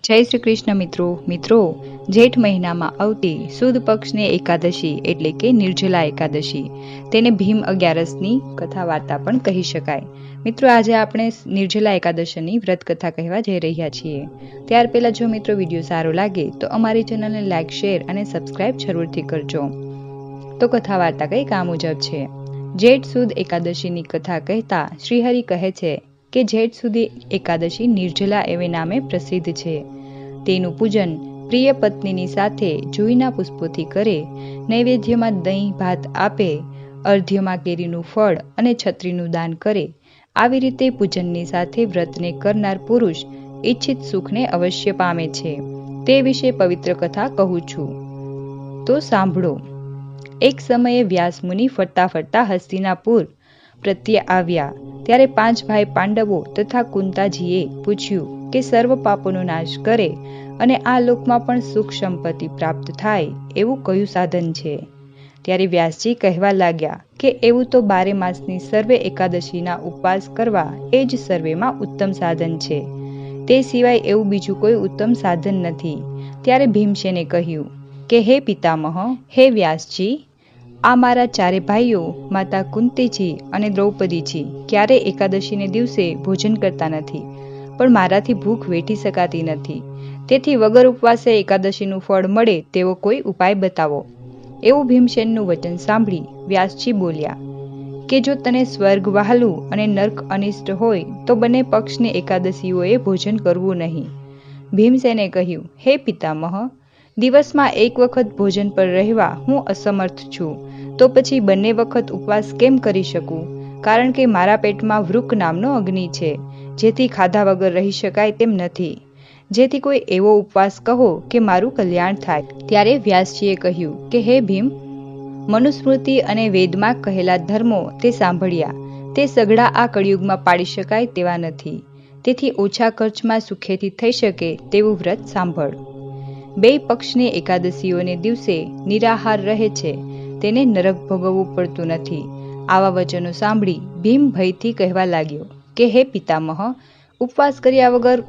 જય શ્રી કૃષ્ણ મિત્રો જેઠ મહિનામાં આવતી સુદ પક્ષની એકાદશી એટલે કે નિર્જલા એકાદશી, તેને ભીમ અગિયારસની કથા વાર્તા પણ કહી શકાય। મિત્રો, આજે આપણે નિર્જલા એકાદશીની વ્રત કથા કહેવા જઈ રહ્યા છીએ। ત્યાર પહેલા જો મિત્રો વિડીયો સારો લાગે તો અમારી ચેનલને લાઇક, શેર અને સબસ્ક્રાઇબ જરૂરથી કરજો। તો કથા વાર્તા કંઈક આ મુજબ છે। જેઠ સુદ એકાદશીની કથા કહેતા શ્રીહરિ કહે છે કે જેઠ સુધી એકાદશી નિર્જલા એવે નામે પ્રસિદ્ધ છે। તેનું પૂજન પ્રિય પત્નીની સાથે જુઈના પુષ્પોથી કરે, નૈવેદ્યમાં દહીં ભાત આપે, અર્ધ્યમાં કેરીનું ફળ અને છત્રીનું દાન કરે। આવી રીતે પૂજનની સાથે વ્રતને કરનાર પુરુષ ઈચ્છિત સુખને અવશ્ય પામે છે। તે વિશે પવિત્ર કથા કહું છું, તો સાંભળો। એક સમયે વ્યાસ મુનિ ફરતા ફરતા હસ્તિનાપુર પ્રત્યે આવ્યા, ત્યારે 5 ભાઈ પાંડવો તથા કુંતાજીએ પૂછ્યું કે સર્વ પાપોનો નાશ કરે અને આ લોકમાં પણ સુખ સંપત્તિ પ્રાપ્ત થાય એવું કયું સાધન છે? ત્યારે વ્યાસજી કહેવા લાગ્યા કે એવું તો 12 માસની સર્વે એકાદશીના ઉપવાસ કરવા એ જ સર્વેમાં ઉત્તમ સાધન છે। તે સિવાય એવું બીજું કોઈ ઉત્તમ સાધન નથી। ત્યારે ભીમસેને કહ્યું કે હે પિતામહ, હે વ્યાસજી, આ મારા 4 ભાઈઓ માતા કુંતીજી અને દ્રૌપદીજી ક્યારે એકાદશીને દિવસે ભોજન કરતા નથી, પણ મારાથી ભૂખ વેઠી શકાતી નથી। તેથી વગર ઉપવાસે એકાદશીનું ફળ મળે તેવો કોઈ ઉપાય બતાવો। એવું ભીમસેનનું વચન સાંભળી વ્યાસજી બોલ્યા કે જો તને સ્વર્ગ વહાલું અને નર્ક અનિષ્ટ હોય તો બંને પક્ષની એકાદશીઓએ ભોજન કરવું નહીં। ભીમસેને કહ્યું, હે પિતામહ, દિવસમાં 1 વખત ભોજન પર રહેવા હું અસમર્થ છું, તો પછી બંને વખત ઉપવાસ કેમ કરી શકું? કારણ કે મારા પેટમાં વૃક નામનો અગ્નિ છે, જેથી ખાધા વગર રહી શકાય તેમ નથી। જેથી કોઈ એવો ઉપવાસ કહો કે મારું કલ્યાણ થાય। ત્યારે વ્યાસજીએ કહ્યું કે હે ભીમ, મનુસ્મૃતિ અને વેદમાં કહેલા ધર્મો તે સાંભળ્યા, તે સઘળા આ કળિયુગમાં પાળી શકાય તેવા નથી। તેથી ઓછા ખર્ચમાં સુખેથી થઈ શકે તેવું વ્રત સાંભળ। 2 પક્ષની એકાદશીઓને દિવસે નિરાહાર રહે છે, તેને નરક ભોગવવું પડતું નથી। આવા વચનો સાંભળી ભીમ ભયથી કહેવા લાગ્યો કે હે પિતામહ, ઉપવાસ કર્યા વગર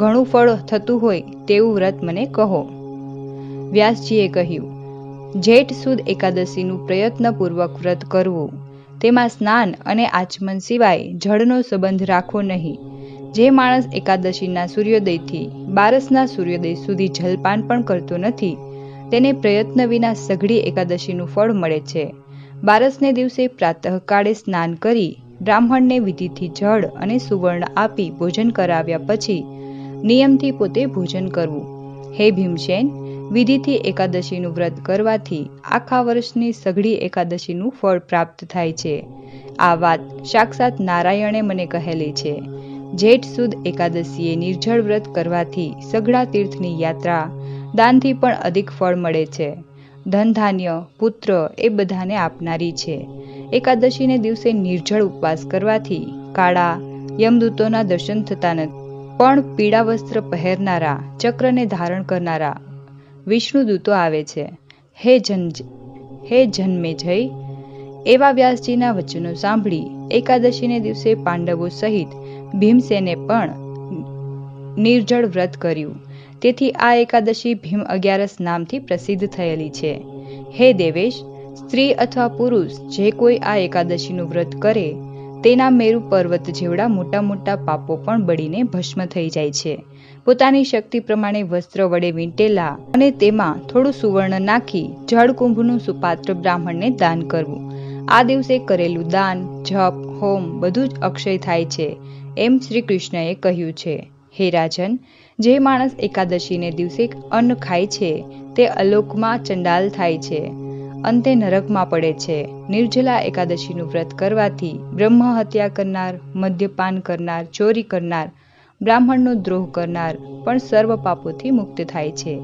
ઘણું ફળ થતું હોય તેવું વ્રત મને કહો। વ્યાસજીએ કહ્યું, જેઠ સુદ એકાદશીનું પ્રયત્નપૂર્વક વ્રત કરવું, તેમાં સ્નાન અને આચમન સિવાય જળનો સંબંધ રાખવો નહીં। જે માણસ એકાદશીના સૂર્યોદયથી 12ના સૂર્યોદય સુધી જલપાન પણ કરતો નથી, તેને પ્રયત્ન વિના સઘળી એકાદશીનું ફળ મળે છે। 12ને દિવસે પ્રાતઃકાળે સ્નાન કરી બ્રાહ્મણને વિધિથી જળ અને સુવર્ણ આપી ભોજન કરાવ્યા પછી નિયમથી પોતે ભોજન કરવું। હે ભીમસેન, વિધિથી એકાદશીનું વ્રત કરવાથી આખા વર્ષની સઘળી એકાદશીનું ફળ પ્રાપ્ત થાય છે। આ વાત સાક્ષાત નારાયણે મને કહેલી છે। જેઠ સુદ એકાદશીએ નિર્જળ વ્રત કરવાથી સઘળા તીર્થની યાત્રા, દાનથી પણ અધિક ફળ મળે છે। ધન ધાન્ય પુત્ર એ બધાને આપનારી છે। એકાદશીને દિવસે નિર્જળ ઉપવાસ કરવાથી કાળા યમદૂતોના દર્શન થતા નથી, પણ પીળા વસ્ત્ર પહેરનારા, ચક્રને ધારણ કરનારા વિષ્ણુદૂતો આવે છે। હે જન્મેજય, એવા વ્યાસજીના વચનો સાંભળી એકાદશીને દિવસે પાંડવો સહિત ભીમસેને પણ નિર્જળ વ્રત કર્યું। તેથી આ એકાદશી ભીમ અગિયારસ નામથી પ્રસિદ્ધ થયેલી છે। હે દેવેશ, સ્ત્રી અથવા પુરુષ જે કોઈ આ એકાદશીનું વ્રત કરે, તેના મેરુ પર્વત જેવડા મોટા મોટા પાપો પણ બળીને ભસ્મ થઈ જાય છે। પોતાની શક્તિ પ્રમાણે વસ્ત્ર વડે વીંટેલા અને તેમાં થોડું સુવર્ણ નાખી જળકુંભનું સુપાત્ર બ્રાહ્મણને દાન કરવું। આ દિવસે કરેલું દાન, જપ, હોમ બધું જ અક્ષય થાય છે, એમ શ્રી કૃષ્ણએ કહ્યું છે। હે રાજન, જે માણસ એકાદશીને દિવસે અન્ન ખાય છે તે અલોકમાં ચંડાલ થાય છે, અંતે નરકમાં પડે છે। નિર્જલા એકાદશીનું વ્રત કરવાથી બ્રહ્મ હત્યા કરનાર, મદ્યપાન કરનાર, ચોરી કરનાર, બ્રાહ્મણનો દ્રોહ કરનાર પણ સર્વ પાપોથી મુક્ત થાય છે।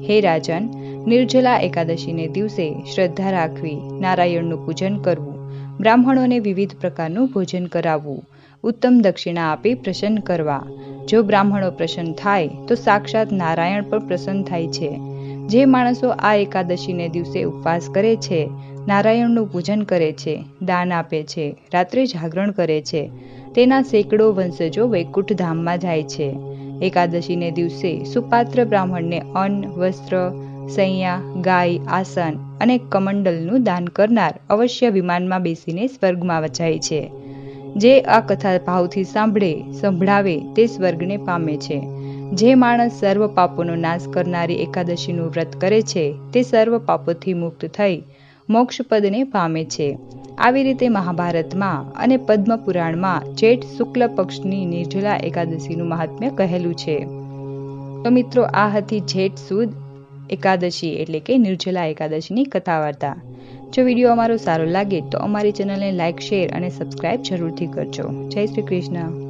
હે રાજન, નિર્જલા એકાદશીને દિવસે શ્રદ્ધા રાખવી, નારાયણનું પૂજન કરવું, બ્રાહ્મણોને વિવિધ પ્રકારનું ભોજન કરાવવું, ઉત્તમ દક્ષિણા આપી પ્રસન્ન કરવા। જો બ્રાહ્મણો પ્રસન્ન થાય તો સાક્ષાત નારાયણ પણ પ્રસન્ન થાય છે। જે માણસો આ એકાદશીને દિવસે ઉપવાસ કરે છે, નારાયણનું પૂજન કરે છે, દાન આપે છે, રાત્રે જાગરણ કરે છે, તેના સેંકડો વંશજો વૈકુંઠ ધામમાં જાય છે। એકાદશીને દિવસે સુપાત્ર બ્રાહ્મણને અન્ન, વસ્ત્ર, સૈયા, ગાય, આસન અને કમંડલનું દાન કરનાર અવશ્ય વિમાનમાં બેસીને સ્વર્ગમાં વચાય છે. જે આ કથા ભાવથી સંભળાવે તે સ્વર્ગને પામે છે. જે માણસ સર્વ પાપોનો નાશ કરનારી એકાદશીનું વ્રત કરે છે તે સર્વ પાપોથી મુક્ત થઈ મોક્ષપદને પામે છે. આવી રીતે મહાભારતમાં અને પદ્મ પુરાણમાં જેઠ શુક્લ પક્ષની નિર્જલા એકાદશીનું મહાત્મ્ય કહેલું છે. તો મિત્રો, આ હતી જેઠ સુદ એકાદશી એટલે કે નિર્જલા એકાદશીની કથા વાર્તા. જો વિડીયો અમારો સારો લાગે તો અમારી ચેનલને લાઇક, શેર અને સબસ્ક્રાઇબ જરૂરથી કરજો. જય શ્રી કૃષ્ણ.